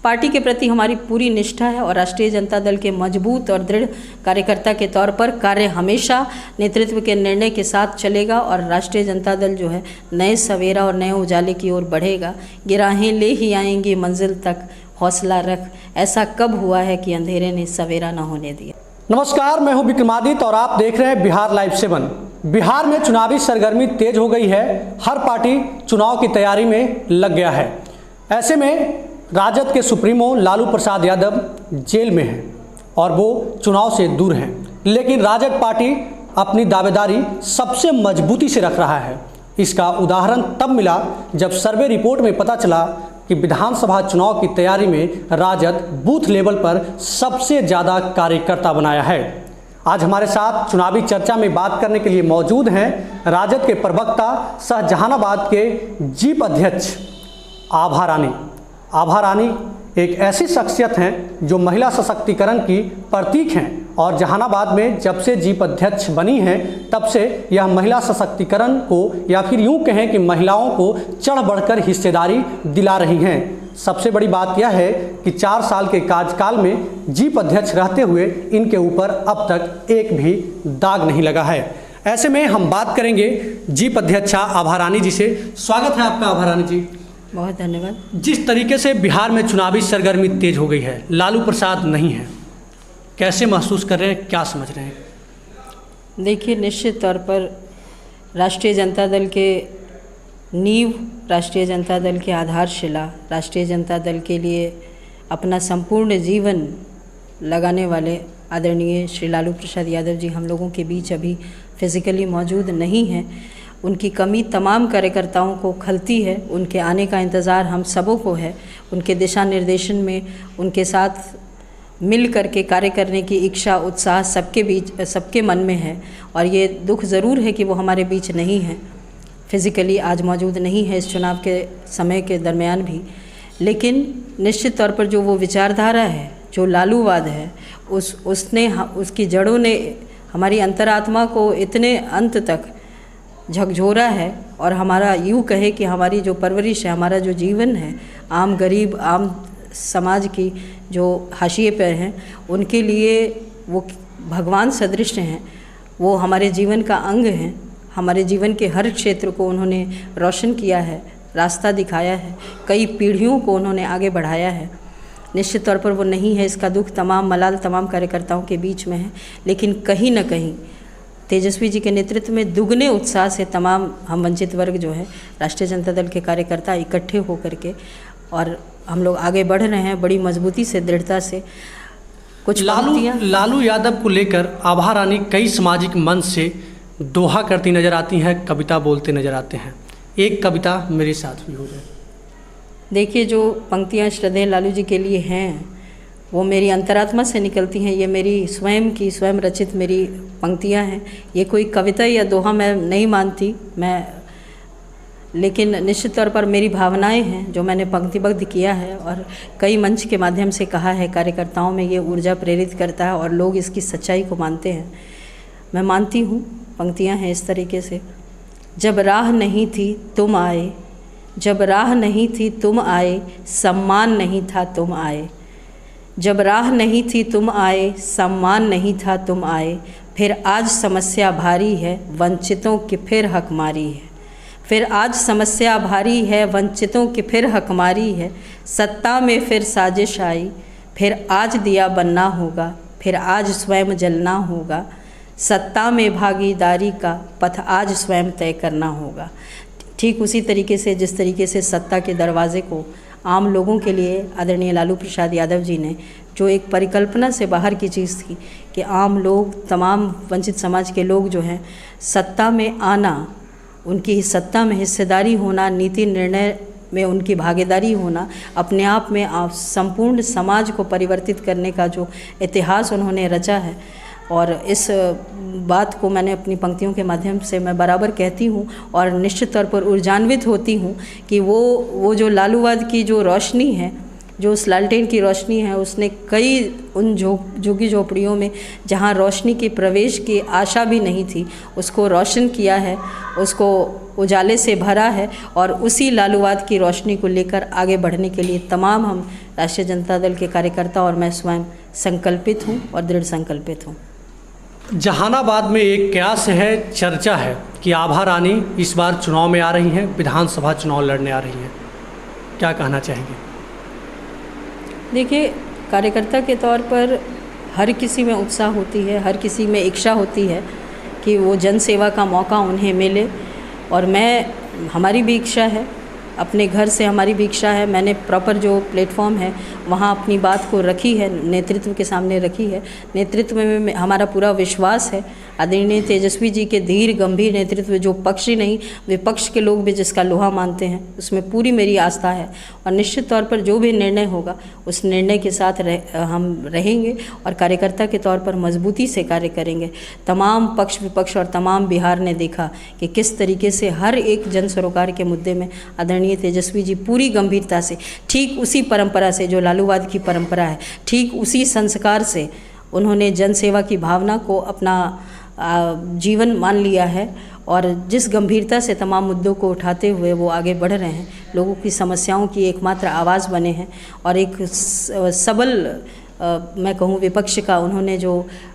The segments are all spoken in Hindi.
पार्टी के प्रति हमारी पूरी निष्ठा है और राष्ट्रीय जनता दल के मजबूत और दृढ़ कार्यकर्ता के तौर पर कार्य हमेशा नेतृत्व के निर्णय के साथ चलेगा और राष्ट्रीय जनता दल जो है नए सवेरा और नए उजाले की ओर बढ़ेगा। गिराहें ले ही आएंगी मंजिल तक, हौसला रख, ऐसा कब हुआ है कि अंधेरे ने सवेरा न होने दिया। नमस्कार, मैं हूं विक्रमादित्य और आप देख रहे हैं बिहार लाइव 7। बिहार में चुनावी सरगर्मी तेज हो गई है। हर पार्टी चुनाव की तैयारी में लग गया है। ऐसे में राजद के सुप्रीमो लालू प्रसाद यादव जेल में हैं और वो चुनाव से दूर हैं, लेकिन राजद पार्टी अपनी दावेदारी सबसे मजबूती से रख रहा है। इसका उदाहरण तब मिला जब सर्वे रिपोर्ट में पता चला कि विधानसभा चुनाव की तैयारी में राजद बूथ लेवल पर सबसे ज़्यादा कार्यकर्ता बनाया है। आज हमारे साथ चुनावी चर्चा में बात करने के लिए मौजूद हैं राजद के प्रवक्ता सह जहानाबाद के जीप अध्यक्ष आभा रानी। आभा रानी एक ऐसी शख्सियत हैं जो महिला सशक्तिकरण की प्रतीक हैं और जहानाबाद में जब से जीप अध्यक्ष बनी हैं तब से यह महिला सशक्तिकरण को या फिर यूँ कहें कि महिलाओं को चढ़ बढ़कर हिस्सेदारी दिला रही हैं। सबसे बड़ी बात यह है कि 4 साल के कार्यकाल में जीप अध्यक्ष रहते हुए इनके ऊपर अब तक एक भी दाग नहीं लगा है। ऐसे में हम बात करेंगे जीप अध्यक्षा आभा रानी जी से। स्वागत है आपका आभा रानी जी। बहुत धन्यवाद। जिस तरीके से बिहार में चुनावी सरगर्मी तेज हो गई है, लालू प्रसाद नहीं है, कैसे महसूस कर रहे हैं, क्या समझ रहे हैं? देखिए, निश्चित तौर पर राष्ट्रीय जनता दल के नींव, राष्ट्रीय जनता दल के आधारशिला, राष्ट्रीय जनता दल के लिए अपना संपूर्ण जीवन लगाने वाले आदरणीय श्री लालू प्रसाद यादव जी हम लोगों के बीच अभी फिज़िकली मौजूद नहीं हैं। उनकी कमी तमाम कार्यकर्ताओं को खलती है। उनके आने का इंतज़ार हम सबों को है। उनके दिशा निर्देशन में उनके साथ मिल करके कार्य करने की इच्छा, उत्साह सबके बीच, सबके मन में है। और ये दुख ज़रूर है कि वो हमारे बीच नहीं है, फिज़िकली आज मौजूद नहीं है इस चुनाव के समय के दरमियान भी। लेकिन निश्चित तौर पर जो वो विचारधारा है, जो लालूवाद है, उसकी जड़ों ने हमारी अंतरात्मा को इतने अंत तक झकझोरा है। और हमारा यूँ कहे कि हमारी जो परवरिश है, हमारा जो जीवन है, आम गरीब, आम समाज की जो हाशिए पर हैं, उनके लिए वो भगवान सदृश हैं। वो हमारे जीवन का अंग हैं। हमारे जीवन के हर क्षेत्र को उन्होंने रोशन किया है, रास्ता दिखाया है, कई पीढ़ियों को उन्होंने आगे बढ़ाया है। निश्चित तौर पर वो नहीं है, इसका दुख तमाम मलाल तमाम कार्यकर्ताओं के बीच में है। लेकिन कहीं न कहीं तेजस्वी जी के नेतृत्व में दुगने उत्साह से तमाम हम वंचित वर्ग जो है, राष्ट्रीय जनता दल के कार्यकर्ता इकट्ठे होकर के और हम लोग आगे बढ़ रहे हैं बड़ी मजबूती से, दृढ़ता से। कुछ लालू यादव को लेकर आभा रानी कई सामाजिक मंच से दोहा करती नज़र आती हैं, कविता बोलते नज़र आते हैं। एक कविता मेरे साथ भी हो जाए। देखिए, जो पंक्तियाँ श्रद्धेय लालू जी के लिए हैं वो मेरी अंतरात्मा से निकलती हैं। ये मेरी स्वयं रचित मेरी पंक्तियाँ हैं। ये कोई कविता या दोहा मैं नहीं मानती लेकिन निश्चित तौर पर मेरी भावनाएं हैं जो मैंने पंक्तिबद्ध किया है और कई मंच के माध्यम से कहा है। कार्यकर्ताओं में ये ऊर्जा प्रेरित करता है और लोग इसकी सच्चाई को मानते हैं। मैं मानती हूँ। पंक्तियाँ हैं इस तरीके से। जब राह नहीं थी तुम आए, जब राह नहीं थी तुम आए, सम्मान नहीं था तुम आए। जब राह नहीं थी तुम आए, सम्मान नहीं था तुम आए। फिर आज समस्या भारी है, वंचितों की फिर हकमारी है। फिर आज समस्या भारी है, वंचितों की फिर हकमारी है। सत्ता में फिर साजिश आई, फिर आज दिया बनना होगा, फिर आज स्वयं जलना होगा। सत्ता में भागीदारी का पथ आज स्वयं तय करना होगा। ठीक उसी तरीके से जिस तरीके से सत्ता के दरवाजे को आम लोगों के लिए आदरणीय लालू प्रसाद यादव जी ने, जो एक परिकल्पना से बाहर की चीज़ थी कि आम लोग, तमाम वंचित समाज के लोग जो हैं, सत्ता में आना, उनकी सत्ता में हिस्सेदारी होना, नीति निर्णय में उनकी भागीदारी होना, अपने आप में संपूर्ण समाज को परिवर्तित करने का जो इतिहास उन्होंने रचा है। और इस बात को मैंने अपनी पंक्तियों के माध्यम से मैं बराबर कहती हूँ और निश्चित तौर पर ऊर्जान्वित होती हूँ कि वो जो लालूवाद की जो रोशनी है, जो उस लालटेन की रोशनी है उसने कई उन झुग्गी झोपड़ियों में जहाँ रोशनी के प्रवेश की आशा भी नहीं थी उसको रोशन किया है, उसको उजाले से भरा है। और उसी लालूवाद की रोशनी को लेकर आगे बढ़ने के लिए तमाम हम राष्ट्रीय जनता दल के कार्यकर्ता और मैं स्वयं संकल्पित हूँ और दृढ़ संकल्पित हूँ। जहानाबाद में एक कयास है, चर्चा है कि आभा रानी इस बार चुनाव में आ रही हैं, विधानसभा चुनाव लड़ने आ रही हैं, क्या कहना चाहेंगे? देखिए, कार्यकर्ता के तौर पर हर किसी में उत्साह होती है, हर किसी में इच्छा होती है कि वो जन सेवा का मौका उन्हें मिले। और हमारी भी इच्छा है, अपने घर से हमारी भी इच्छा है। मैंने प्रॉपर जो प्लेटफॉर्म है वहाँ अपनी बात को रखी है, नेतृत्व के सामने रखी है। नेतृत्व में हमारा पूरा विश्वास है। आदरणीय तेजस्वी जी के धीर गंभीर नेतृत्व, जो पक्ष ही नहीं विपक्ष के लोग भी जिसका लोहा मानते हैं, उसमें पूरी मेरी आस्था है। और निश्चित तौर पर जो भी निर्णय होगा उस निर्णय के साथ हम रहेंगे और कार्यकर्ता के तौर पर मजबूती से कार्य करेंगे। तमाम पक्ष विपक्ष और तमाम बिहार ने देखा कि किस तरीके से हर एक जन सरोकार के मुद्दे में आदरणीय तेजस्वी जी पूरी गंभीरता से, ठीक उसी परंपरा से जो लालूवाद की परंपरा है, ठीक उसी संस्कार से उन्होंने जन सेवा की भावना को अपना जीवन मान लिया है। और जिस गंभीरता से तमाम मुद्दों को उठाते हुए वो आगे बढ़ रहे हैं, लोगों की समस्याओं की एकमात्र आवाज़ बने हैं और एक सबल मैं कहूँ विपक्ष का उन्होंने जो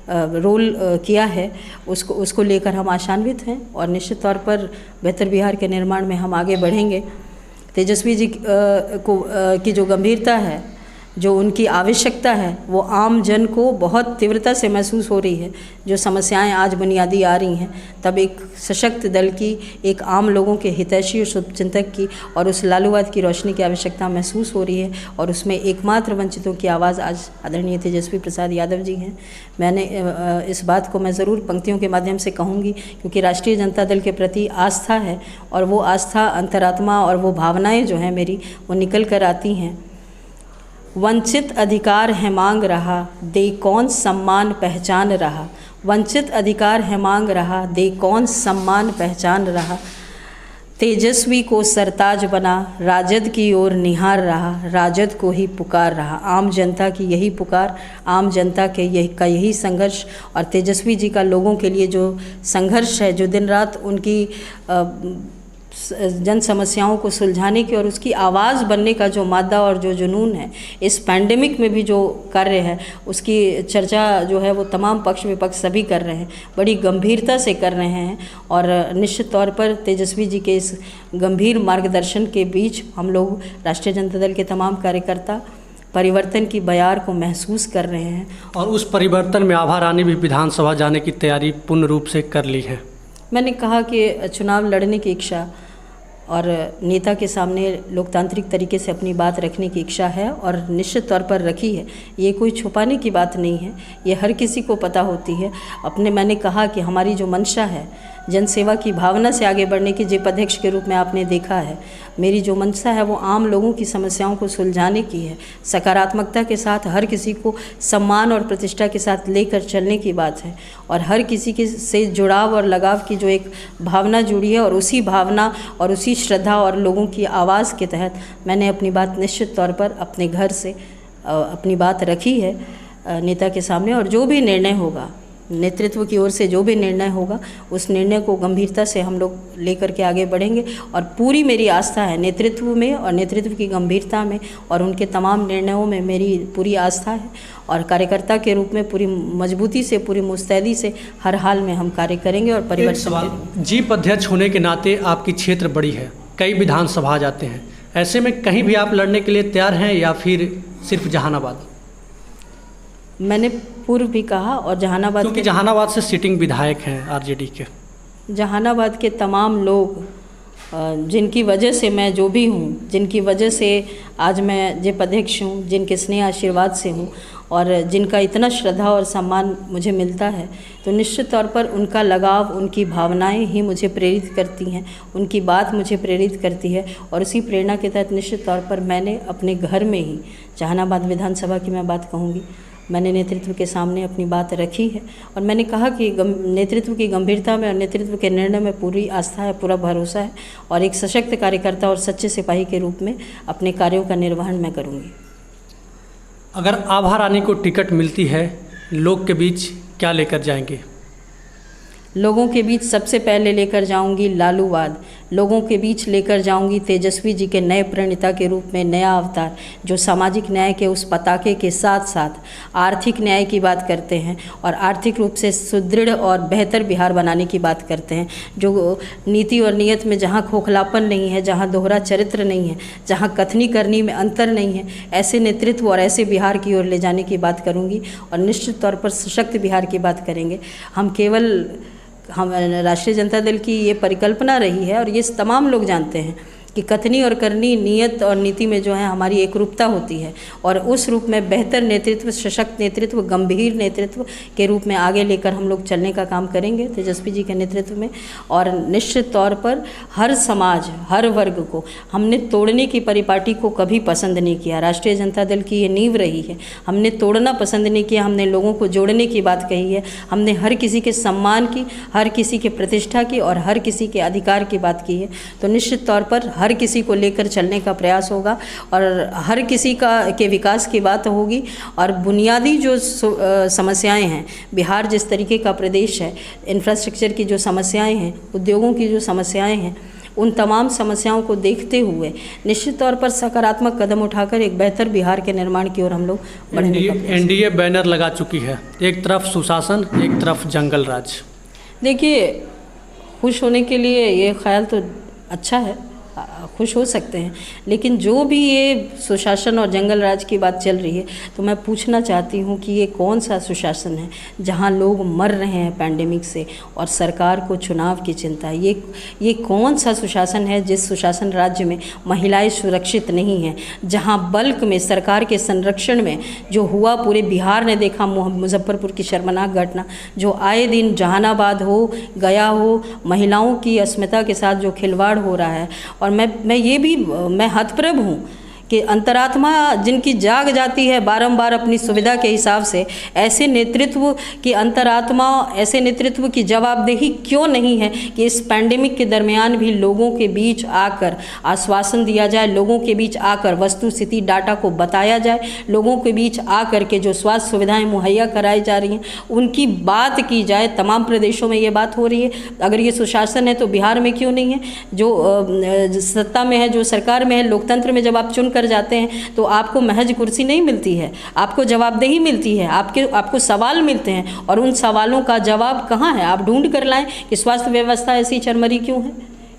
रोल किया है उसको लेकर हम आशान्वित हैं और निश्चित तौर पर बेहतर बिहार के निर्माण में हम आगे बढ़ेंगे। तेजस्वी जी की जो गंभीरता है, जो उनकी आवश्यकता है, वो आम जन को बहुत तीव्रता से महसूस हो रही है। जो समस्याएं आज बुनियादी आ रही हैं, तब एक सशक्त दल की, एक आम लोगों के हितैषी और शुभचिंतक की और उस लालूवाद की रोशनी की आवश्यकता महसूस हो रही है। और उसमें एकमात्र वंचितों की आवाज़ आज आदरणीय तेजस्वी प्रसाद यादव जी हैं। मैंने इस बात को मैं ज़रूर पंक्तियों के माध्यम से कहूँगी, क्योंकि राष्ट्रीय जनता दल के प्रति आस्था है और वो आस्था, अंतरात्मा और वो भावनाएँ जो हैं मेरी, वो निकल कर आती हैं। वंचित अधिकार है मांग रहा, दे कौन सम्मान पहचान रहा। वंचित अधिकार है मांग रहा, दे कौन सम्मान पहचान रहा। तेजस्वी को सरताज बना, राजद की ओर निहार रहा, राजद को ही पुकार रहा। आम जनता की यही पुकार, आम जनता के यही संघर्ष और तेजस्वी जी का लोगों के लिए जो संघर्ष है, जो दिन रात उनकी जन समस्याओं को सुलझाने की और उसकी आवाज़ बनने का जो मादा और जो जुनून है, इस पैंडेमिक में भी जो कार्य है उसकी चर्चा जो है वो तमाम पक्ष विपक्ष सभी कर रहे हैं, बड़ी गंभीरता से कर रहे हैं। और निश्चित तौर पर तेजस्वी जी के इस गंभीर मार्गदर्शन के बीच हम लोग राष्ट्रीय जनता दल के तमाम कार्यकर्ता परिवर्तन की बयार को महसूस कर रहे हैं। और उस परिवर्तन में आभा रानी भी विधानसभा जाने की तैयारी पूर्ण रूप से कर ली है। मैंने कहा कि चुनाव लड़ने की इच्छा और नेता के सामने लोकतांत्रिक तरीके से अपनी बात रखने की इच्छा है और निश्चित तौर पर रखी है। ये कोई छुपाने की बात नहीं है, ये हर किसी को पता होती है। मैंने कहा कि हमारी जो मंशा है, जनसेवा की भावना से आगे बढ़ने की, जेप अध्यक्ष के रूप में आपने देखा है, मेरी जो मंशा है वो आम लोगों की समस्याओं को सुलझाने की है। सकारात्मकता के साथ हर किसी को सम्मान और प्रतिष्ठा के साथ लेकर चलने की बात है और हर किसी के से जुड़ाव और लगाव की जो एक भावना जुड़ी है और उसी भावना और उसी श्रद्धा और लोगों की आवाज़ के तहत मैंने अपनी बात निश्चित तौर पर अपने घर से अपनी बात रखी है नेता के सामने। और जो भी निर्णय होगा, नेतृत्व की ओर से जो भी निर्णय होगा, उस निर्णय को गंभीरता से हम लोग लेकर के आगे बढ़ेंगे। और पूरी मेरी आस्था है नेतृत्व में और नेतृत्व की गंभीरता में और उनके तमाम निर्णयों में मेरी पूरी आस्था है। और कार्यकर्ता के रूप में पूरी मजबूती से, पूरी मुस्तैदी से हर हाल में हम कार्य करेंगे और परिवर्तन करेंगे। जीप अध्यक्ष होने के नाते आपकी क्षेत्र बड़ी है, कई विधानसभा जाते हैं, ऐसे में कहीं भी आप लड़ने के लिए तैयार हैं या फिर सिर्फ जहानाबाद? मैंने पूर्व भी कहा और जहानाबाद, क्योंकि जहानाबाद से सिटिंग विधायक हैं आरजेडी के, जहानाबाद के तमाम लोग जिनकी वजह से मैं जो भी हूँ, जिनकी वजह से आज मैं जेप अध्यक्ष हूँ, जिनके स्नेह आशीर्वाद से हूँ और जिनका इतना श्रद्धा और सम्मान मुझे मिलता है, तो निश्चित तौर पर उनका लगाव, उनकी भावनाएं ही मुझे प्रेरित करती हैं, उनकी बात मुझे प्रेरित करती है। और उसी प्रेरणा के तहत निश्चित तौर पर मैंने अपने घर में ही, जहानाबाद विधानसभा की मैं बात कहूँगी, मैंने नेतृत्व के सामने अपनी बात रखी है और मैंने कहा कि नेतृत्व की गंभीरता में और नेतृत्व के निर्णय में पूरी आस्था है, पूरा भरोसा है और एक सशक्त कार्यकर्ता और सच्चे सिपाही के रूप में अपने कार्यों का निर्वहन मैं करूँगी। अगर आभा रानी को टिकट मिलती है, लोग के बीच क्या लेकर जाएंगे? लोगों के बीच सबसे पहले लेकर जाऊंगी लालूवाद। लोगों के बीच लेकर जाऊंगी तेजस्वी जी के नए प्रणेता के रूप में नया अवतार, जो सामाजिक न्याय के उस पताके के साथ साथ आर्थिक न्याय की बात करते हैं और आर्थिक रूप से सुदृढ़ और बेहतर बिहार बनाने की बात करते हैं, जो नीति और नीयत में जहाँ खोखलापन नहीं है, जहाँ दोहरा चरित्र नहीं है, जहाँ कथनी करनी में अंतर नहीं है, ऐसे नेतृत्व और ऐसे बिहार की ओर ले जाने की बात करूँगी। और निश्चित तौर पर सशक्त बिहार की बात करेंगे। हम राष्ट्रीय जनता दल की ये परिकल्पना रही है और ये तमाम लोग जानते हैं कि कथनी और करनी, नियत और नीति में जो है हमारी एकरूपता होती है और उस रूप में बेहतर नेतृत्व, सशक्त नेतृत्व, गंभीर नेतृत्व के रूप में आगे लेकर हम लोग चलने का काम करेंगे तेजस्वी जी के नेतृत्व में। और निश्चित तौर पर हर समाज, हर वर्ग को हमने तोड़ने की परिपाटी को कभी पसंद नहीं किया। राष्ट्रीय जनता दल की ये नींव रही है, हमने तोड़ना पसंद नहीं किया, हमने लोगों को जोड़ने की बात कही है, हमने हर किसी के सम्मान की, हर किसी के प्रतिष्ठा की और हर किसी के अधिकार की बात की है। तो निश्चित तौर पर हर किसी को लेकर चलने का प्रयास होगा और हर किसी के विकास की बात होगी। और बुनियादी जो समस्याएं हैं, बिहार जिस तरीके का प्रदेश है, इंफ्रास्ट्रक्चर की जो समस्याएं हैं, उद्योगों की जो समस्याएं हैं, उन तमाम समस्याओं को देखते हुए निश्चित तौर पर सकारात्मक कदम उठाकर एक बेहतर बिहार के निर्माण की ओर हम लोग बढ़ेंगे। एनडीए बैनर लगा चुकी है, एक तरफ सुशासन, एक तरफ जंगल राज। देखिए, खुश होने के लिए ये ख्याल तो अच्छा है, खुश हो सकते हैं, लेकिन जो भी ये सुशासन और जंगल राज की बात चल रही है, तो मैं पूछना चाहती हूँ कि ये कौन सा सुशासन है जहाँ लोग मर रहे हैं पैंडेमिक से और सरकार को चुनाव की चिंता है? ये कौन सा सुशासन है जिस सुशासन राज्य में महिलाएं सुरक्षित नहीं हैं, जहाँ बल्क में सरकार के संरक्षण में जो हुआ पूरे बिहार ने देखा, मुजफ्फरपुर की शर्मनाक घटना जो आए दिन जहानाबाद हो, गया हो, महिलाओं की अस्मिता के साथ जो खिलवाड़ हो रहा है। और मैं हतप्रभ हूँ कि अंतरात्मा जिनकी जाग जाती है बारंबार अपनी सुविधा के हिसाब से, ऐसे नेतृत्व की अंतरात्मा, ऐसे नेतृत्व की जवाबदेही क्यों नहीं है कि इस पैंडेमिक के दरमियान भी लोगों के बीच आकर आश्वासन दिया जाए, लोगों के बीच आकर वस्तु स्थिति डाटा को बताया जाए, लोगों के बीच आकर के जो स्वास्थ्य सुविधाएं मुहैया कराई जा रही हैं उनकी बात की जाए। तमाम प्रदेशों में ये बात हो रही है। अगर ये सुशासन है तो बिहार में क्यों नहीं है? जो सत्ता में है, जो सरकार में है, लोकतंत्र में जब आप चुन कर जाते हैं तो आपको महज कुर्सी नहीं मिलती है, आपको जवाबदेही मिलती है, आपको सवाल मिलते हैं और उन सवालों का जवाब कहाँ है? आप ढूंढ कर लाएं कि स्वास्थ्य व्यवस्था ऐसी चरमरी क्यों है,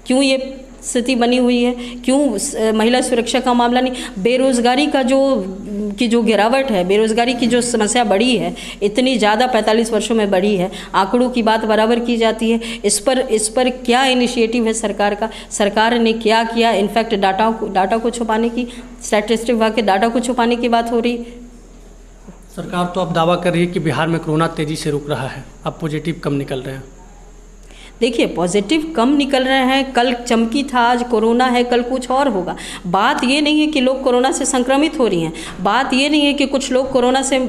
क्यों ये स्थिति बनी हुई है, क्यों महिला सुरक्षा का मामला नहीं, बेरोजगारी का जो गिरावट है, बेरोजगारी की जो समस्या बढ़ी है, इतनी ज़्यादा 45 वर्षों में बढ़ी है, आंकड़ों की बात बराबर की जाती है। इस पर क्या इनिशिएटिव है सरकार का? सरकार ने क्या किया? इनफैक्ट डाटा को छुपाने की, स्टैटिस्टिक विभाग के डाटा को छुपाने की बात हो रही। सरकार तो अब दावा कर रही है कि बिहार में कोरोना तेजी से रुक रहा है, अब पॉजिटिव कम निकल रहे हैं। देखिए, पॉजिटिव कम निकल रहे हैं, कल चमकी था, आज कोरोना है, कल कुछ और होगा। बात ये नहीं है कि लोग कोरोना से संक्रमित हो रही हैं, बात ये नहीं है कि कुछ लोग कोरोना से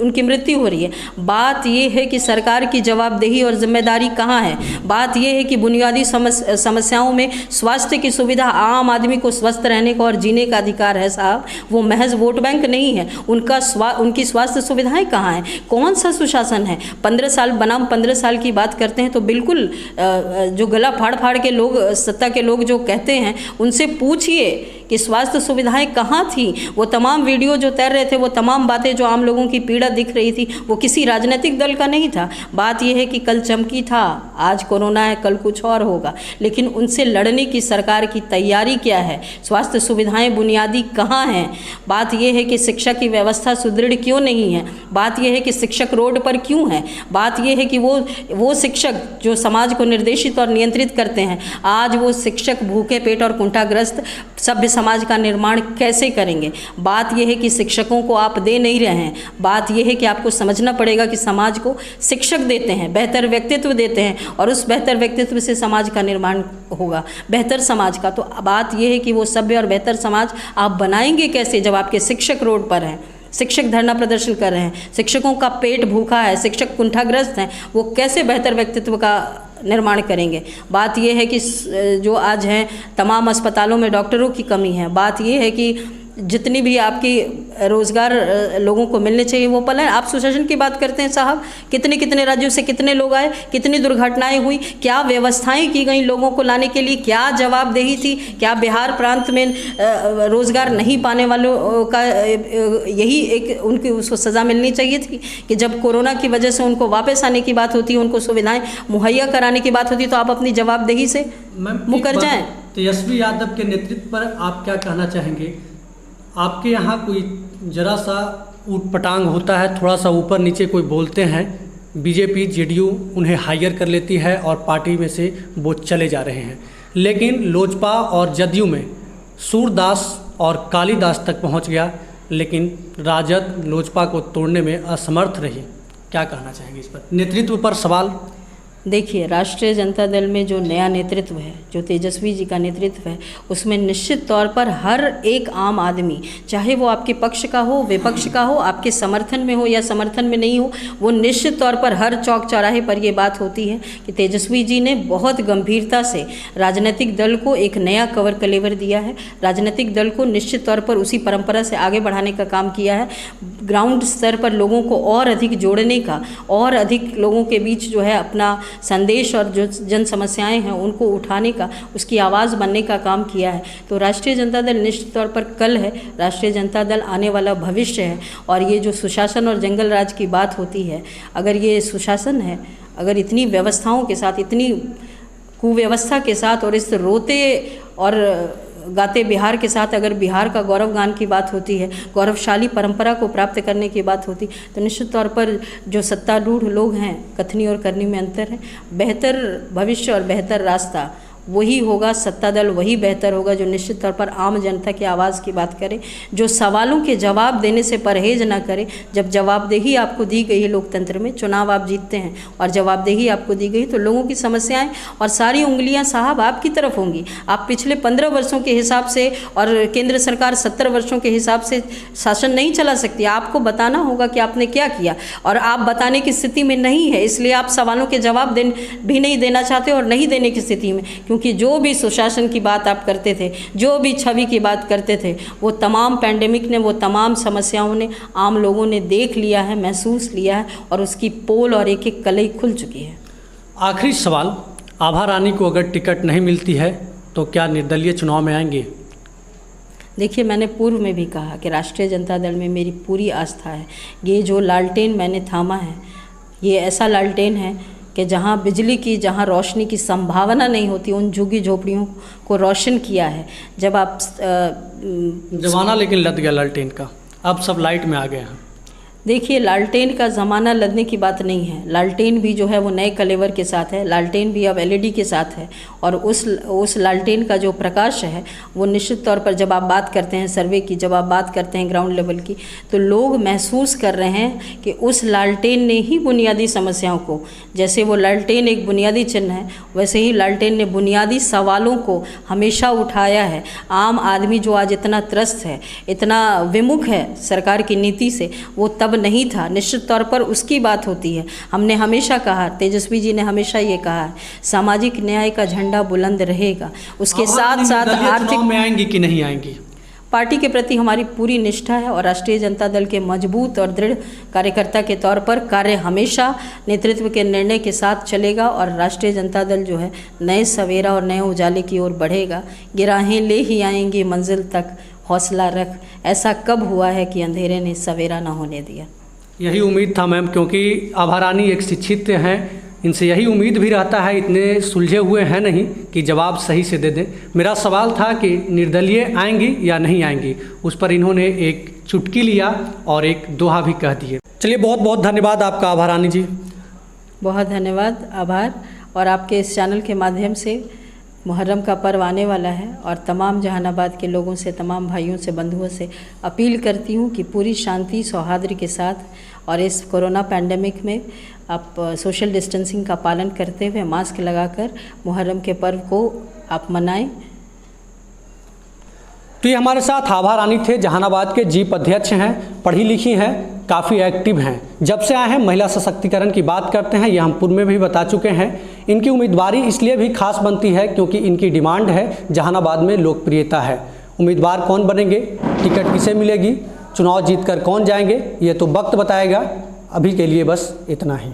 उनकी मृत्यु हो रही है। बात ये है कि सरकार की जवाबदेही और जिम्मेदारी कहाँ है। बात ये है कि बुनियादी समस्याओं में स्वास्थ्य की सुविधा, आम आदमी को स्वस्थ रहने का और जीने का अधिकार है साहब, वो महज वोट बैंक नहीं है। उनकी स्वास्थ्य सुविधाएं कहाँ हैं? कौन सा सुशासन है? 15 साल बनाम 15 साल की बात करते हैं तो बिल्कुल जो गला फाड़ फाड़ के लोग, सत्ता के लोग जो कहते हैं, उनसे पूछिए कि स्वास्थ्य सुविधाएं कहाँ थी। वो तमाम वीडियो जो तैर रहे थे, वो तमाम बातें जो आम लोगों की पीड़ा दिख रही थी, वो किसी राजनीतिक दल का नहीं था। बात यह है कि कल चमकी था, आज कोरोना है, कल कुछ और होगा, लेकिन उनसे लड़ने की सरकार की तैयारी क्या है? स्वास्थ्य सुविधाएं बुनियादी कहाँ हैं? बात यह है कि शिक्षा की व्यवस्था सुदृढ़ क्यों नहीं है? बात यह है कि शिक्षक रोड पर क्यों है? बात यह है कि वो शिक्षक जो समाज को निर्देशित और नियंत्रित करते हैं, आज वो शिक्षक भूखे पेट और कुंठाग्रस्त सभ्य समाज का निर्माण कैसे करेंगे? बात यह है कि शिक्षकों को आप दे नहीं रहे हैं। बात यह है कि आपको समझना पड़ेगा कि समाज को शिक्षक देते हैं, बेहतर व्यक्तित्व देते हैं, और उस बेहतर व्यक्तित्व से समाज का निर्माण होगा, बेहतर समाज का। तो बात यह है कि वो सभ्य और बेहतर समाज आप बनाएंगे कैसे जब आपके शिक्षक रोड पर हैं, शिक्षक धरना प्रदर्शन कर रहे हैं, शिक्षकों का पेट भूखा है, शिक्षक कुंठाग्रस्त हैं, वो कैसे बेहतर व्यक्तित्व का निर्माण करेंगे? बात यह है कि जो आज हैं तमाम अस्पतालों में डॉक्टरों की कमी है। बात यह है कि जितनी भी आपकी रोज़गार लोगों को मिलने चाहिए वो पल है। आप सुशासन की बात करते हैं साहब, कितने कितने राज्यों से कितने लोग आए, कितनी दुर्घटनाएं हुई, क्या व्यवस्थाएं की गई लोगों को लाने के लिए, क्या जवाबदेही थी, क्या बिहार प्रांत में रोज़गार नहीं पाने वालों का यही एक उनकी उसको सज़ा मिलनी चाहिए थी कि जब कोरोना की वजह से उनको वापस आने की बात होती है, उनको सुविधाएं मुहैया कराने की बात होती है, तो आप अपनी जवाबदेही से मुकर जाएं। तेजस्वी यादव के नेतृत्व पर आप क्या कहना चाहेंगे? आपके यहाँ कोई जरा सा ऊटपटांग होता है, थोड़ा सा ऊपर नीचे कोई बोलते हैं, बीजेपी जेडीयू उन्हें हायर कर लेती है और पार्टी में से वो चले जा रहे हैं, लेकिन लोजपा और जदयू में सूरदास और कालीदास तक पहुंच गया, लेकिन राजद लोजपा को तोड़ने में असमर्थ रही। क्या कहना चाहेंगे इस पर? नेतृत्व पर सवाल। देखिए, राष्ट्रीय जनता दल में जो नया नेतृत्व है, जो तेजस्वी जी का नेतृत्व है, उसमें निश्चित तौर पर हर एक आम आदमी, चाहे वो आपके पक्ष का हो, विपक्ष का हो, आपके समर्थन में हो या समर्थन में नहीं हो, वो निश्चित तौर पर हर चौक चौराहे पर ये बात होती है कि तेजस्वी जी ने बहुत गंभीरता से राजनीतिक दल को एक नया कवर कलेवर दिया है। राजनीतिक दल को निश्चित तौर पर उसी परंपरा से आगे बढ़ाने का काम किया है। ग्राउंड स्तर पर लोगों को और अधिक जोड़ने का, और अधिक लोगों के बीच जो है अपना संदेश और जो जन समस्याएं हैं उनको उठाने का, उसकी आवाज़ बनने का काम किया है। तो राष्ट्रीय जनता दल निश्चित तौर पर कल है, राष्ट्रीय जनता दल आने वाला भविष्य है। और ये जो सुशासन और जंगल राज की बात होती है, अगर ये सुशासन है, अगर इतनी व्यवस्थाओं के साथ, इतनी कुव्यवस्था के साथ और इस रोते और गाते बिहार के साथ अगर बिहार का गौरव गान की बात होती है, गौरवशाली परंपरा को प्राप्त करने की बात होती, तो निश्चित तौर पर जो सत्तारूढ़ लोग हैं, कथनी और करनी में अंतर है। बेहतर भविष्य और बेहतर रास्ता वही होगा, सत्ता दल वही बेहतर होगा जो निश्चित तौर पर आम जनता की आवाज़ की बात करे, जो सवालों के जवाब देने से परहेज ना करे। जब जवाबदेही आपको दी गई है लोकतंत्र में, चुनाव आप जीतते हैं और जवाबदेही आपको दी गई, तो लोगों की समस्याएं और सारी उंगलियां साहब आपकी तरफ होंगी। आप पिछले 15 वर्षों के हिसाब से और केंद्र सरकार 70 वर्षों के हिसाब से शासन नहीं चला सकती। आपको बताना होगा कि आपने क्या किया, और आप बताने की स्थिति में नहीं है, इसलिए आप सवालों के जवाब भी नहीं देना चाहते और नहीं देने की स्थिति में, क्योंकि जो भी सुशासन की बात आप करते थे, जो भी छवि की बात करते थे, वो तमाम पैंडेमिक ने, वो तमाम समस्याओं ने आम लोगों ने देख लिया है, महसूस लिया है, और उसकी पोल और एक एक कलई खुल चुकी है। आखिरी सवाल, आभा रानी को अगर टिकट नहीं मिलती है तो क्या निर्दलीय चुनाव में आएंगे? देखिए, मैंने पूर्व में भी कहा कि राष्ट्रीय जनता दल में मेरी पूरी आस्था है। ये जो लालटेन मैंने थामा है, ये ऐसा लालटेन है कि जहाँ बिजली की, जहाँ रोशनी की संभावना नहीं होती, उन झुग्गी झोपड़ियों को रोशन किया है। जब आप जमाना लेकिन लद गया लालटेन का, अब सब लाइट में आ गए हैं। देखिए, लालटेन का ज़माना लदने की बात नहीं है। लालटेन भी जो है वो नए कलेवर के साथ है, लालटेन भी अब LED के साथ है, और उस लालटेन का जो प्रकाश है वो निश्चित तौर पर, जब आप बात करते हैं सर्वे की, जब आप बात करते हैं ग्राउंड लेवल की, तो लोग महसूस कर रहे हैं कि उस लालटेन ने ही बुनियादी समस्याओं को, जैसे वो लालटेन एक बुनियादी चिन्ह है, वैसे ही लालटेन ने बुनियादी सवालों को हमेशा उठाया है। आम आदमी जो आज इतना त्रस्त है, इतना विमुख है सरकार की नीति से, वो तब नहीं था। निश्चित तौर पर उसकी बात होती है। हमने हमेशा कहा, तेजस्वी जी ने हमेशा ये कहा है, सामाजिक न्याय का झंडा बुलंद रहेगा। उसके साथ साथ आर्थिक में आएंगी कि नहीं आएंगी? पार्टी के प्रति हमारी पूरी निष्ठा है, और राष्ट्रीय जनता दल के मजबूत और दृढ़ कार्यकर्ता के तौर पर कार्य हमेशा नेतृत्व के निर्णय के साथ चलेगा, और राष्ट्रीय जनता दल जो है नए सवेरा और नए उजाले की ओर बढ़ेगा। गिराहें ले ही आएंगी मंजिल तक, हौसला रख, ऐसा कब हुआ है कि अंधेरे ने सवेरा ना होने दिया। यही उम्मीद था मैम, क्योंकि आभा रानी एक शिक्षित हैं, इनसे यही उम्मीद भी रहता है, इतने सुलझे हुए हैं नहीं कि जवाब सही से दे दें। मेरा सवाल था कि निर्दलीय आएंगी या नहीं आएंगी, उस पर इन्होंने एक चुटकी लिया और एक दोहा भी कह दिए। चलिए, बहुत बहुत धन्यवाद आपका आभा रानी जी। बहुत धन्यवाद, आभार। और आपके इस चैनल के माध्यम से मुहर्रम का पर्व आने वाला है, और तमाम जहानाबाद के लोगों से, तमाम भाइयों से, बंधुओं से अपील करती हूँ कि पूरी शांति सौहार्द के साथ और इस कोरोना पैंडेमिक में आप सोशल डिस्टेंसिंग का पालन करते हुए, मास्क लगाकर मुहर्रम के पर्व को आप मनाएं। तो ये हमारे साथ आभा रानी थे, जहानाबाद के जीप अध्यक्ष हैं, पढ़ी लिखी हैं, काफ़ी एक्टिव हैं। जब से आए हैं महिला सशक्तिकरण की बात करते हैं, ये हम पूर्व में भी बता चुके हैं। इनकी उम्मीदवारी इसलिए भी खास बनती है क्योंकि इनकी डिमांड है, जहानाबाद में लोकप्रियता है। उम्मीदवार कौन बनेंगे, टिकट किसे मिलेगी, चुनाव जीतकर कौन जाएंगे, ये तो वक्त बताएगा। अभी के लिए बस इतना ही।